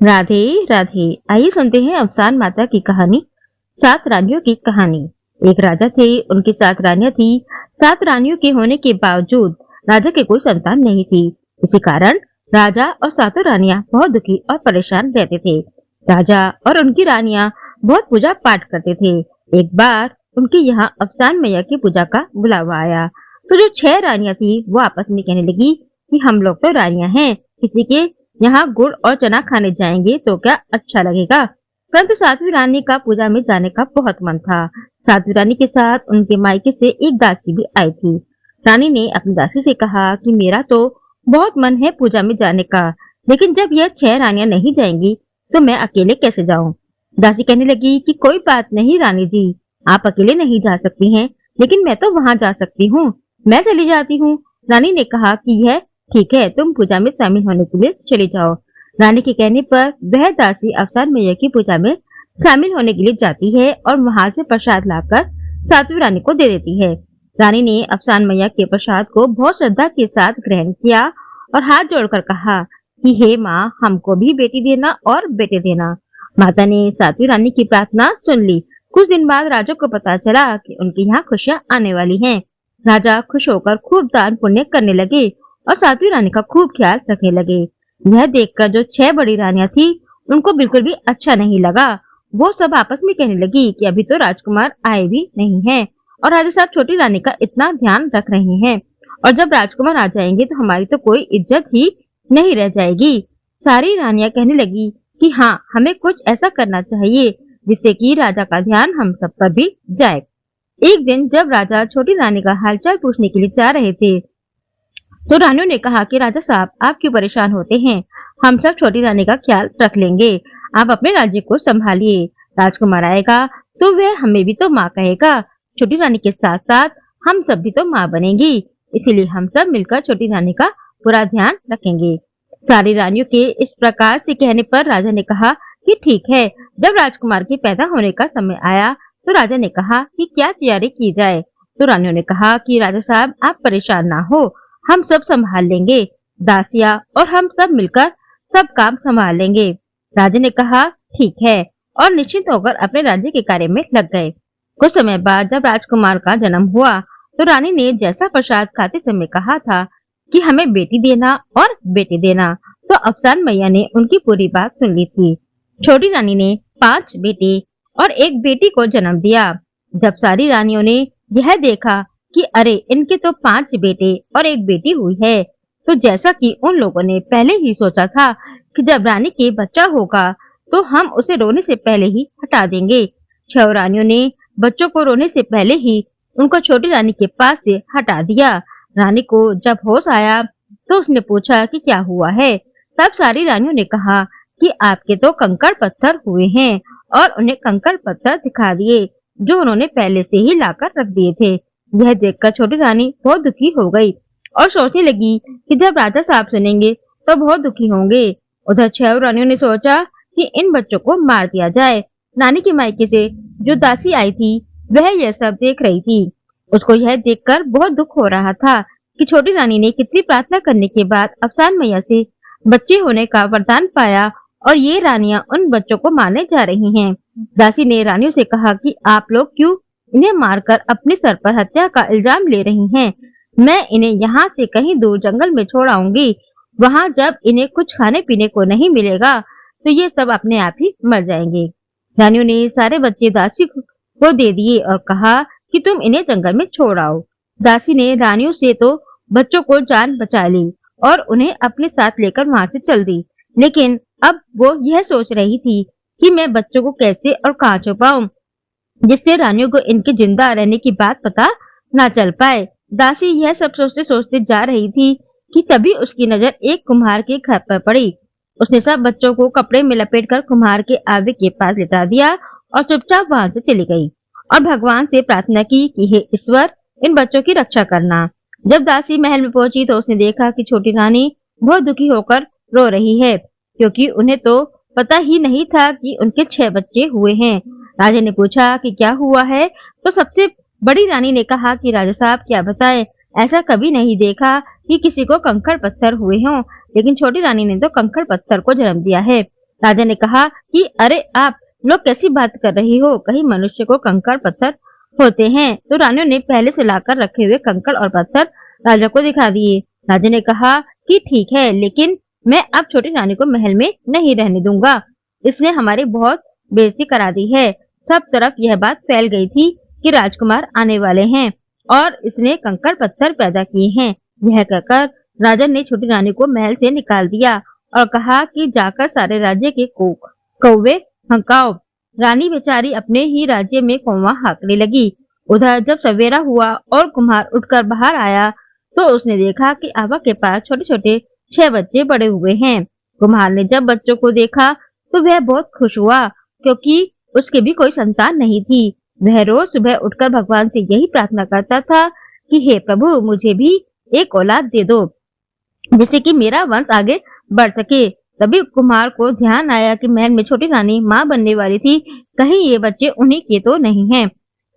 राधे राधे। आइए सुनते हैं अफसान माता की कहानी, सात रानियों की कहानी। एक राजा थे, उनकी सात रानियां थी। सात रानियों के होने के बावजूद राजा के कोई संतान नहीं थी। इसी कारण राजा और सातों रानियां बहुत दुखी और परेशान रहते थे। राजा और उनकी रानियां बहुत पूजा पाठ करते थे। एक बार उनके यहाँ अफसान मैया की पूजा का बुलावा आया, तो जो छह रानियां थी वो आपस में कहने लगी कि हम लोग तो रानियां हैं, किसी के यहाँ गुड़ और चना खाने जाएंगे तो क्या अच्छा लगेगा। परंतु सातवीं रानी का पूजा में जाने का बहुत मन था। सातवीं रानी के साथ उनके मायके से एक दासी भी आई थी। रानी ने अपनी दासी से कहा कि मेरा तो बहुत मन है पूजा में जाने का, लेकिन जब यह छह रानियां नहीं जाएंगी तो मैं अकेले कैसे जाऊं। दासी कहने लगी कि कोई बात नहीं रानी जी, आप अकेले नहीं जा सकती हैं, लेकिन मैं तो वहां जा सकती हूँ, मैं चली जाती हूँ। रानी ने कहा कि यह ठीक है, तुम पूजा में शामिल होने के लिए चले जाओ। रानी के कहने पर वह दासी अवसान मैया की पूजा में शामिल होने के लिए जाती है और वहां से प्रसाद लाकर सातवीं रानी को दे देती है। रानी ने अफसान मैया के प्रसाद को बहुत श्रद्धा के साथ ग्रहण किया और हाथ जोड़कर कहा कि हे माँ, हमको भी बेटी देना और बेटे देना। माता ने सातवीं रानी की प्रार्थना सुन ली। कुछ दिन बाद राजा को पता चला कि उनके यहाँ खुशियां आने वाली हैं। राजा खुश होकर खूब दान पुण्य करने लगे और सातवीं रानी का खूब ख्याल रखने लगे। यह देखकर जो छह बड़ी रानियां थी, उनको बिल्कुल भी अच्छा नहीं लगा। वो सब आपस में कहने लगी कि अभी तो राजकुमार आए भी नहीं हैं और राजा साहब छोटी रानी का इतना ध्यान रख रहे हैं, और जब राजकुमार आ जाएंगे तो हमारी तो कोई इज्जत ही नहीं रह जाएगी। सारी रानियां कहने लगी कि हाँ, हमें कुछ ऐसा करना चाहिए जिससे कि राजा का ध्यान हम सब पर भी जाए। एक दिन जब राजा छोटी रानी का हालचाल पूछने के लिए जा रहे थे, तो रानियों ने कहा कि राजा साहब, आप क्यों परेशान होते हैं, हम सब छोटी रानी का ख्याल रख लेंगे, आप अपने राज्य को संभालिए। राजकुमार आएगा तो वह हमें भी तो माँ कहेगा, छोटी रानी के साथ साथ हम सब भी तो माँ बनेंगी, इसीलिए हम सब मिलकर छोटी रानी का पूरा ध्यान रखेंगे। सारी रानियों के इस प्रकार से कहने पर राजा ने कहा कि ठीक है। जब राजकुमार के पैदा होने का समय आया तो राजा ने कहा कि क्या तैयारी की जाए। तो रानियों ने कहा कि राजा साहब, आप परेशान ना हो, हम सब संभाल लेंगे, दासिया और हम सब मिलकर सब काम संभाल लेंगे। राजा ने कहा ठीक है, और निश्चिंत होकर अपने राज्य के कार्य में लग गए। कुछ समय बाद जब राजकुमार का जन्म हुआ तो रानी ने जैसा प्रसाद खाते समय कहा था कि हमें बेटी देना और बेटे देना, तो अफसान मैया ने उनकी पूरी बात सुन ली थी। छोटी रानी ने 5 बेटे और एक बेटी को जन्म दिया। जब सारी रानियों ने यह देखा कि अरे, इनके तो 5 बेटे और एक बेटी हुई है, तो जैसा कि उन लोगों ने पहले ही सोचा था कि जब रानी के बच्चा होगा तो हम उसे रोने से पहले ही हटा देंगे, 6 रानियों ने बच्चों को रोने से पहले ही उनको छोटी रानी के पास से हटा दिया। रानी को जब होश आया तो उसने पूछा कि क्या हुआ है। तब सारी रानियों ने कहा कि आपके तो कंकड़ पत्थर हुए हैं, और उन्हें कंकड़ पत्थर दिखा दिए जो उन्होंने पहले से ही लाकर रख दिए थे। यह देखकर छोटी रानी बहुत दुखी हो गई और सोचने लगी कि जब राजा साहब सुनेंगे तो बहुत दुखी होंगे। उधर 6 रानियों ने सोचा कि इन बच्चों को मार दिया जाए। नानी के मायके से जो दासी आई थी वह यह सब देख रही थी। उसको यह देखकर बहुत दुख हो रहा था कि छोटी रानी ने कितनी प्रार्थना करने के बाद अफसान मैया से बच्चे होने का वरदान पाया और ये रानियां उन बच्चों को मारने जा रही हैं। दासी ने रानियों से कहा कि आप लोग क्यों इन्हें मारकर अपने सर पर हत्या का इल्जाम ले रही हैं। मैं इन्हें यहाँ से कहीं दूर जंगल में छोड़ आऊंगी। वहाँ जब इन्हें कुछ खाने पीने को नहीं मिलेगा तो ये सब अपने आप ही मर जाएंगे। रानियों ने सारे बच्चे दासी को दे दिए और कहा कि तुम इन्हें जंगल में छोड़ आओ। दासी ने रानियों से तो बच्चों को जान बचा ली और उन्हें अपने साथ लेकर वहां से चल दी, लेकिन अब वो यह सोच रही थी कि मैं बच्चों को कैसे और कहाँ छुपाऊं जिससे रानियों को इनके जिंदा रहने की बात पता ना चल पाए। दासी यह सब सोचते सोचते जा रही थी कि तभी उसकी नजर एक कुम्हार के घर पर पड़ी। उसने सब बच्चों को कपड़े में लपेटकर कुम्हार के आवे के पास लिटा दिया और चुपचाप वहां से चली गई और भगवान से प्रार्थना की कि हे ईश्वर, इन बच्चों की रक्षा करना। जब दासी महल में पहुंची तो उसने देखा कि छोटी रानी बहुत दुखी होकर रो रही है, क्योंकि उन्हें तो पता ही नहीं था कि उनके 6 बच्चे हुए हैं। राजा ने पूछा कि क्या हुआ है, तो सबसे बड़ी रानी ने कहा कि राजा साहब, क्या बताएं, ऐसा कभी नहीं देखा कि किसी को कंकड़ पत्थर हुए हों, लेकिन छोटी रानी ने तो कंकड़ पत्थर को जन्म दिया है। राजा ने कहा कि अरे आप लोग कैसी बात कर रही हो, कहीं मनुष्य को कंकड़ पत्थर होते हैं। तो रानियों ने पहले से लाकर रखे हुए कंकड़ और पत्थर राजा को दिखा दिए। राजा ने कहा कि ठीक है, लेकिन मैं अब छोटी रानी को महल में नहीं रहने दूंगा। इसने हमारी बहुत बेइज्जती करा दी है। सब तरफ यह बात फैल गई थी कि राजकुमार आने वाले हैं और इसने कंकड़ पत्थर पैदा किए हैं। यह कहकर राजा ने छोटी रानी को महल से निकाल दिया और कहा कि जाकर सारे राज्य के कौवे हंकाओ। रानी बेचारी अपने ही राज्य में कौवा हाँकने लगी। उधर जब सवेरा हुआ और कुम्हार उठकर बाहर आया तो उसने देखा कि आवा के पास छोटे छोटे 6 बच्चे बड़े हुए हैं। कुम्हार ने जब बच्चों को देखा तो वह बहुत खुश हुआ, क्योंकि उसके भी कोई संतान नहीं थी। वह रोज सुबह उठकर भगवान से यही प्रार्थना करता था कि हे प्रभु, मुझे भी एक औलाद दे दो जिससे कि मेरा वंश आगे बढ़ सके। तभी कुम्हार को ध्यान आया कि महल में छोटी रानी माँ बनने वाली थी, कहीं ये बच्चे उन्हीं के तो नहीं हैं।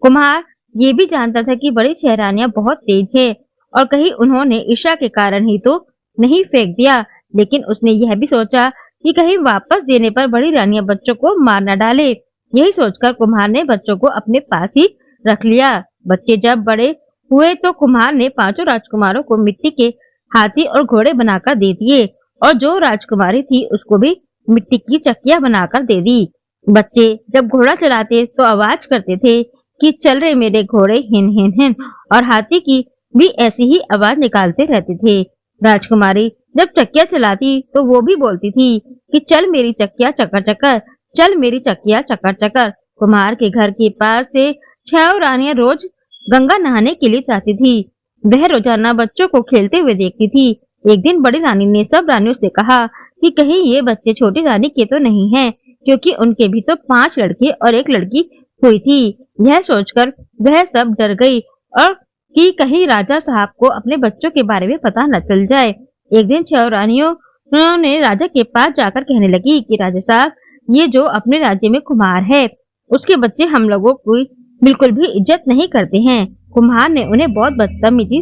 कुम्हार ये भी जानता था कि बड़ी 6 रानियां बहुत तेज है और कहीं उन्होंने ईर्ष्या के कारण ही तो नहीं फेंक दिया, लेकिन उसने यह भी सोचा कि कहीं वापस देने पर बड़ी रानियां बच्चों को मार न डाले। यही सोचकर कुम्हार ने बच्चों को अपने पास ही रख लिया। बच्चे जब बड़े हुए तो कुम्हार ने 5 राजकुमारों को मिट्टी के हाथी और घोड़े बनाकर दे दिए और जो राजकुमारी थी उसको भी मिट्टी की चक्कियां बनाकर दे दी। बच्चे जब घोड़ा चलाते तो आवाज करते थे कि चल रहे मेरे घोड़े, हिन हिन हिन, और हाथी की भी ऐसी ही आवाज निकालते रहते थे। राजकुमारी जब चक्कियां चलाती तो वो भी बोलती थी कि चल मेरी चक्कियां चकर चकर, चल मेरी चक्कियां चकर चकर। कुम्हार के घर के पास से 6 रानियां रोज गंगा नहाने के लिए जाती थी। वह रोजाना बच्चों को खेलते हुए देखती थी। एक दिन बड़ी रानी ने सब रानियों से कहा कि कहीं ये बच्चे छोटी रानी के तो नहीं हैं, क्योंकि उनके भी तो 5 लड़के और 1 लड़की हुई थी। यह सोचकर वह सब डर गई और कि कहीं राजा साहब को अपने बच्चों के बारे में पता न चल जाए। एक दिन 6 रानियों ने राजा के पास जाकर कहने लगी कि राजा साहब, ये जो अपने राज्य में कुम्हार है, उसके बच्चे हम लोगों को बिल्कुल भी इज्जत नहीं करते हैं। कुम्हार ने उन्हें बहुत बदतमीजी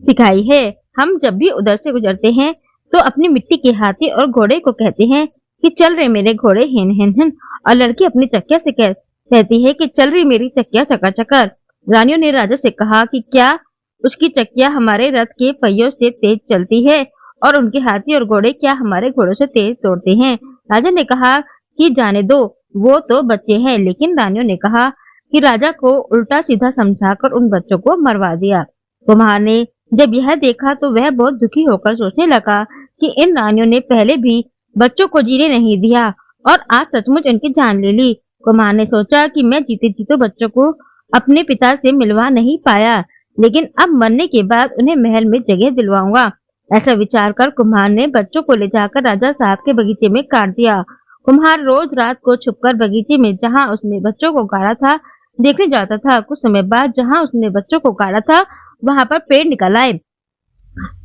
सिखाई है। हम जब भी उधर से गुजरते हैं तो अपनी मिट्टी के हाथी और घोड़े को कहते हैं कि चल रहे मेरे घोड़े, हिन हिन हिन, और लड़की अपनी चक्किया से कहती है कि चल रही मेरी चक्किया चकर चकर। रानियों ने राजा से कहा कि क्या उसकी चक्किया हमारे रथ के पहियों से तेज चलती है और उनके हाथी और घोड़े क्या हमारे घोड़ों से तेज दौड़ते हैं। राजा ने कहा कि जाने दो, वो तो बच्चे हैं। लेकिन रानियों ने कहा कि राजा को उल्टा सीधा समझाकर उन बच्चों को मरवा दिया। कुम्हार ने जब यह देखा तो वह बहुत दुखी होकर सोचने लगा कि इन रानियों ने पहले भी बच्चों को जीने नहीं दिया और आज सचमुच इनकी जान ले ली। कुम्हार ने सोचा कि मैं जीते जीते बच्चों को अपने पिता से मिलवा नहीं पाया, लेकिन अब मरने के बाद उन्हें महल में जगह दिलवाऊंगा। ऐसा विचार कर कुम्हार ने बच्चों को ले जाकर राजा साहब के बगीचे में काट दिया। कुम्हार रोज रात को छुपकर बगीचे में जहाँ उसने बच्चों को गाड़ा था देखने जाता था। कुछ समय बाद जहाँ उसने बच्चों को गाड़ा था वहां पर पेड़ निकल आए,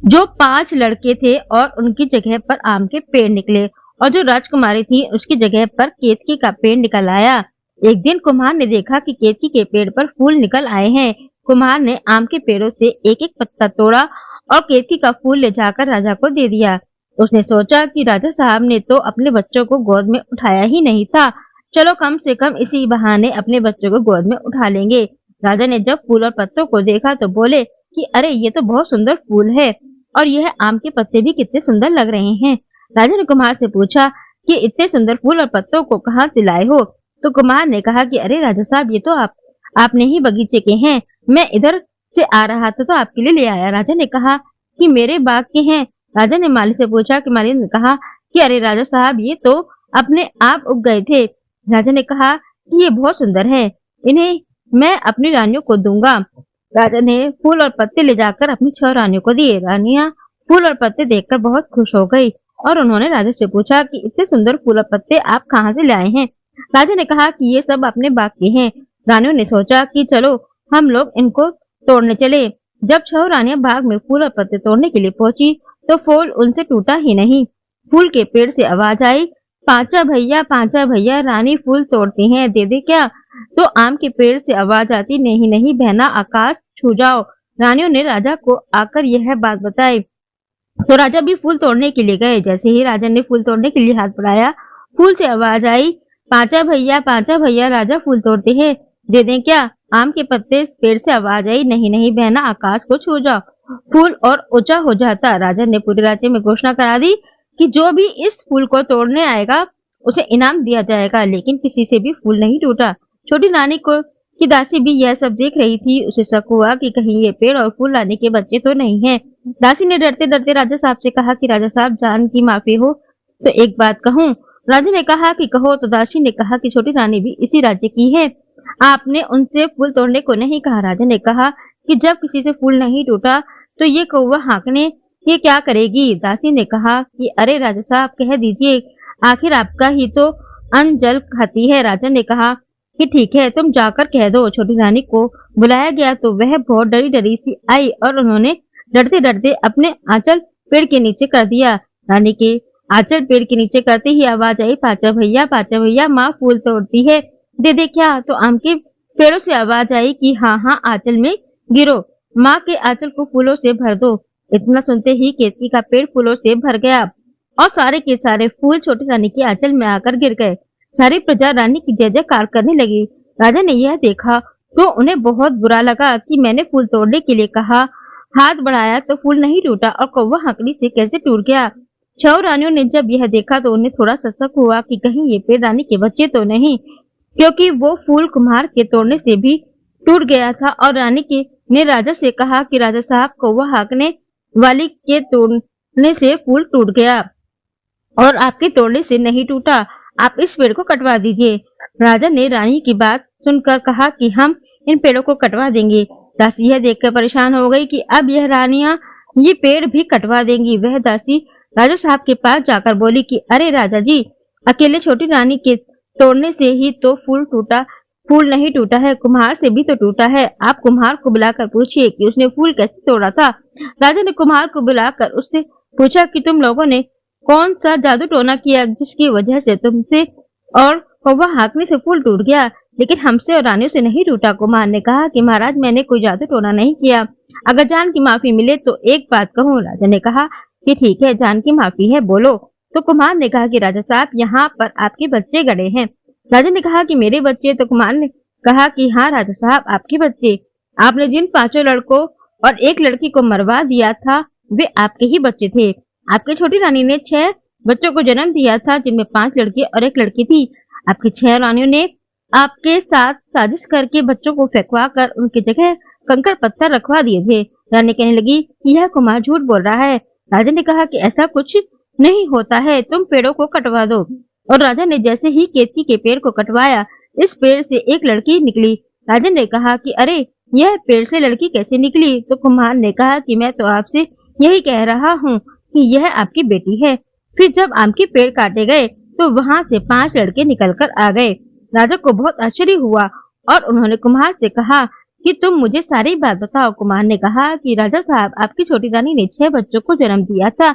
जो 5 लड़के थे, और उनकी जगह पर आम के पेड़ निकले, और जो राजकुमारी थी उसकी जगह पर केतकी का पेड़ निकल आया। एक दिन कुम्हार ने देखा कि केतकी के पेड़ पर फूल निकल आए हैं। कुम्हार ने आम के पेड़ों से एक एक पत्ता तोड़ा और केतकी का फूल ले जाकर राजा को दे दिया। उसने सोचा कि राजा साहब ने तो अपने बच्चों को गोद में उठाया ही नहीं था, चलो कम से कम इसी बहाने अपने बच्चों को गोद में उठा लेंगे। राजा ने जब फूल और पत्तों को देखा तो बोले कि अरे ये तो बहुत सुंदर फूल है और यह आम के पत्ते भी कितने सुंदर लग रहे हैं। राजा ने कुम्हार से पूछा कि इतने सुंदर फूल और पत्तों को कहाँ से लाए हो? तो कुम्हार ने कहा कि अरे राजा साहब, ये तो आपने ही बगीचे के हैं, मैं इधर से आ रहा था तो आपके लिए ले आया। राजा ने कहा कि मेरे बाग के हैं। राजा ने माली से पूछा कि माली ने कहा कि अरे राजा साहब, ये तो अपने आप उग गए थे। राजा ने कहा कि ये बहुत सुंदर है, इन्हें मैं अपनी रानियों को दूंगा। राजा ने फूल और पत्ते ले जाकर अपनी 6 रानियों को दिए। रानियां फूल और पत्ते देखकर बहुत खुश हो गई और उन्होंने राजा से पूछा कि इतने सुंदर फूल और पत्ते आप कहाँ से लाए हैं? राजा ने कहा कि ये सब अपने बाग के हैं। रानियों ने सोचा कि चलो हम लोग इनको तोड़ने चले। जब 6 रानियां बाग में फूल और पत्ते तोड़ने के लिए पहुंची तो फूल उनसे टूटा ही नहीं। फूल के पेड़ से आवाज आई, पांचा भैया, रानी फूल तोड़ती हैं, दे दे क्या? तो आम के पेड़ से आवाज आती, नहीं नहीं बहना, आकाश छू जाओ। रानियों ने राजा को आकर यह बात बताई तो राजा भी फूल तोड़ने के लिए गए। जैसे ही राजा ने फूल तोड़ने के लिए हाथ बढ़ाया, फूल से आवाज आई, पांचा भैया राजा फूल तोड़ते हैं, दे दें क्या? आम के पत्ते पेड़ से आवाज आई, नहीं नहीं बहना, आकाश को छू जाओ, फूल और ऊंचा हो जाता। राजा ने पूरे राज्य में घोषणा करा दी कि जो भी इस फूल को तोड़ने आएगा उसे इनाम दिया जाएगा, लेकिन किसी से भी फूल नहीं टूटा। छोटी नानी को की दासी भी यह सब देख रही थी। उसे शक हुआ कि कहीं ये पेड़ और फूल लाने के बच्चे तो नहीं हैं। दासी ने डरते डरते राजा साहब से कहा कि राजा साहब, जान की माफी हो तो एक बात कहूं। राजा ने कहा कि कहो। तो दासी ने कहा कि छोटी रानी भी इसी राज्य की है, आपने उनसे फूल तोड़ने को नहीं कहा। राजा ने कहा कि जब किसी से फूल नहीं टूटा तो ये कौवा हाँकने ये क्या करेगी। दासी ने कहा कि अरे राजा साहब, कह दीजिए, आखिर आपका ही तो अन्न जल खाती है। राजा ने कहा कि ठीक है, तुम जाकर कह दो। छोटी रानी को बुलाया गया तो वह बहुत डरी डरी सी आई और उन्होंने डरते डरते अपने आंचल पेड़ के नीचे कर दिया। रानी के आंचल पेड़ के नीचे करते ही आवाज आई, पाचा भैया माँ फूल तोड़ती है, दे दे क्या? तो आम के पेड़ों से आवाज आई कि हाँ हाँ, आंचल में गिरो, माँ के आंचल को फूलों से भर दो। इतना सुनते ही केतकी का पेड़ फूलों से भर गया और सारे के सारे फूल छोटी रानी के आंचल में आकर गिर गए। सारी प्रजा रानी की जय जयकार करने लगी। राजा ने यह देखा तो उन्हें बहुत बुरा लगा कि मैंने फूल तोड़ने के लिए कहा, हाथ बढ़ाया तो फूल नहीं टूटा और कौवा हकड़ी से कैसे टूट गया। 6 रानियों ने जब यह देखा तो उन्हें थोड़ा सा शक हुआ कि कहीं ये पेड़ रानी के बच्चे तो नहीं, क्योंकि वो फूल कुम्हार के तोड़ने से भी टूट गया था। और रानी के ने राजा से कहा कि राजा साहब, कौवा हाँकने वाली के तोड़ने से फूल टूट गया और आपके तोड़ने से नहीं टूटा, आप इस पेड़ को कटवा दीजिए। राजा ने रानी की बात सुनकर कहा कि हम इन पेड़ों को कटवा देंगे। दासी यह देखकर परेशान हो गई कि अब यह रानियां ये पेड़ भी कटवा देंगी। वह दासी राजा साहब के पास जाकर बोली कि अरे राजा जी, अकेले छोटी रानी के तोड़ने से ही तो फूल नहीं टूटा है, कुम्हार से भी तो टूटा है। आप कुम्हार को बुलाकर पूछिए कि उसने फूल कैसे तोड़ा था। राजा ने कुम्हार को बुलाकर उससे पूछा कि तुम लोगों ने कौन सा जादू टोना किया जिसकी वजह से तुमसे और कौवा हाँकने से फूल टूट गया, लेकिन हमसे और रानियों से नहीं टूटा। कुम्हार ने कहा कि महाराज, मैंने कोई जादू टोना नहीं किया, अगर जान की माफी मिले तो एक बात कहूँ। राजा ने कहा कि ठीक है, जान की माफी है, बोलो। तो कुम्हार ने कहा कि राजा साहब, यहाँ पर आपके बच्चे गड़े हैं। राजा ने कहा कि मेरे बच्चे? तो कुम्हार ने कहा कि हाँ राजा साहब, आपके बच्चे। आपने जिन 5 लड़कों और 1 लड़की को मरवा दिया था वे आपके ही बच्चे थे। आपकी छोटी रानी ने 6 बच्चों को जन्म दिया था, जिनमें 5 लड़के और 1 लड़की थी। आपकी 6 रानियों ने आपके साथ साजिश करके बच्चों को फेंकवा कर उनकी जगह कंकड़ पत्थर रखवा दिए थे। रानी कहने लगी कि यह कुम्हार झूठ बोल रहा है। राजा ने कहा कि ऐसा कुछ नहीं होता है, तुम पेड़ों को कटवा दो। और राजा ने जैसे ही केतकी के पेड़ को कटवाया, इस पेड़ से एक लड़की निकली। राजा ने कहा कि अरे, यह पेड़ से लड़की कैसे निकली? तो कुम्हार ने कहा कि मैं तो आपसे यही कह रहा हूँ कि यह आपकी बेटी है। फिर जब आम के पेड़ काटे गए तो वहां से 5 लड़के निकलकर आ गए। राजा को बहुत आश्चर्य हुआ और उन्होंने कुम्हार से कहा कि तुम मुझे सारी बात बताओ। कुम्हार ने कहा कि राजा साहब, आपकी छोटी रानी ने 6 बच्चों को जन्म दिया था,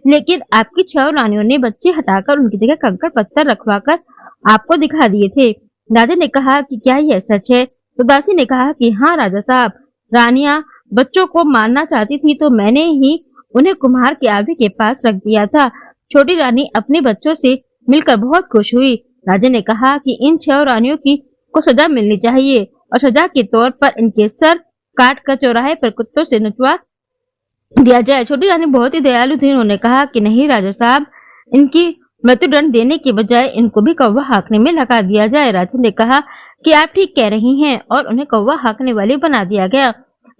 लेकिन आपकी 6 रानियों ने बच्चे हटाकर उनकी जगह कंकड़ पत्थर रखवाकर आपको दिखा दिए थे। राजा ने कहा कि क्या यह सच है? तो दासी ने कहा कि हाँ राजा साहब, रानियां बच्चों को मारना चाहती थी तो मैंने ही उन्हें कुम्हार के आवे के पास रख दिया था। छोटी रानी अपने बच्चों से मिलकर बहुत खुश हुई। राजा ने कहा कि इन 6 रानियों को सजा मिलनी चाहिए और सजा के तौर पर इनके सर काट कर चौराहे पर कुत्तों से नचवा दिया जाए। छोटी रानी बहुत ही दयालु थी। उन्होंने कहा कि नहीं राजा साहब, इनकी मृत्युदंड देने के बजाय इनको भी कौवा हाँकने में लगा दिया जाए। राजा ने कहा कि आप ठीक कह रही हैं और उन्हें कौवा हाँकने वाली बना दिया गया।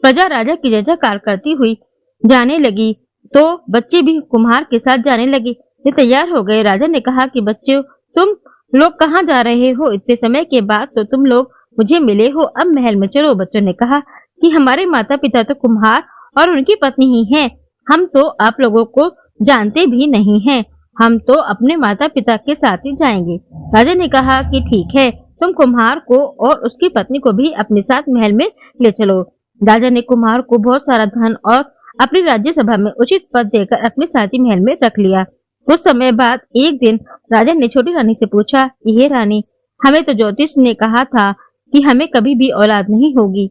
प्रजा राजा की जय जयकार करती हुई जाने लगी तो बच्चे भी कुम्हार के साथ जाने लगे। ये तैयार हो गए। राजा ने कहा कि बच्चों, तुम लोग कहाँ जा रहे हो? इतने समय के बाद तो तुम लोग मुझे मिले हो, अब महल में चलो। बच्चों ने कहा कि हमारे माता पिता तो कुम्हार और उनकी पत्नी ही हैं, हम तो आप लोगों को जानते भी नहीं हैं, हम तो अपने माता पिता के साथ ही जाएंगे। राजा ने कहा कि ठीक है, तुम कुम्हार को और उसकी पत्नी को भी अपने साथ महल में ले चलो। राजा ने कुम्हार को बहुत सारा धन और अपनी राज्यसभा में उचित पद देकर अपने साथी महल में रख लिया। कुछ समय बाद एक दिन राजा ने छोटी रानी से पूछा कि हे रानी, हमें तो ज्योतिष ने कहा था कि हमें कभी भी औलाद नहीं होगी।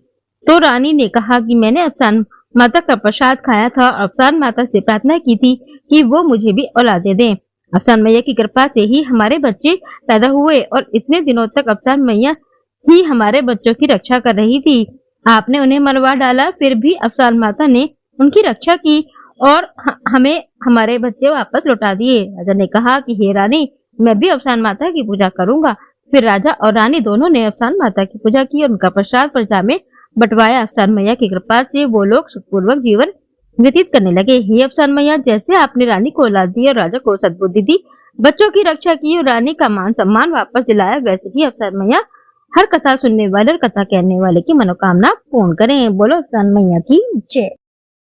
तो रानी ने कहा कि मैंने अफसान माता का प्रसाद खाया था और अफसान माता से प्रार्थना की थी कि वो मुझे भी औलाद दे दें। अफसान मैया की कृपा से ही हमारे बच्चे पैदा हुए और इतने दिनों तक अफसान मैया ही हमारे बच्चों की रक्षा कर रही थी। आपने उन्हें मरवा डाला, फिर भी अफसान माता ने उनकी रक्षा की और हमें हमारे बच्चे वापस लौटा दिए। राजा ने कहा कि हे रानी, मैं भी अफसान माता की पूजा करूंगा। फिर राजा और रानी दोनों ने अफसान माता की पूजा की और उनका प्रसाद प्रजा में बंटवाया। अफसान मैया की कृपा से वो लोग सुखपूर्वक जीवन व्यतीत करने लगे। हे अफसान मैया, जैसे आपने रानी को औलाद दी और राजा को सद्बुद्धि दी, बच्चों की रक्षा की और रानी का मान सम्मान वापस दिलाया, वैसे ही अफसान मैया हर कथा सुनने वाले और कथा कहने वाले की मनोकामना पूर्ण करें। बोलो अफसान मैया की जय।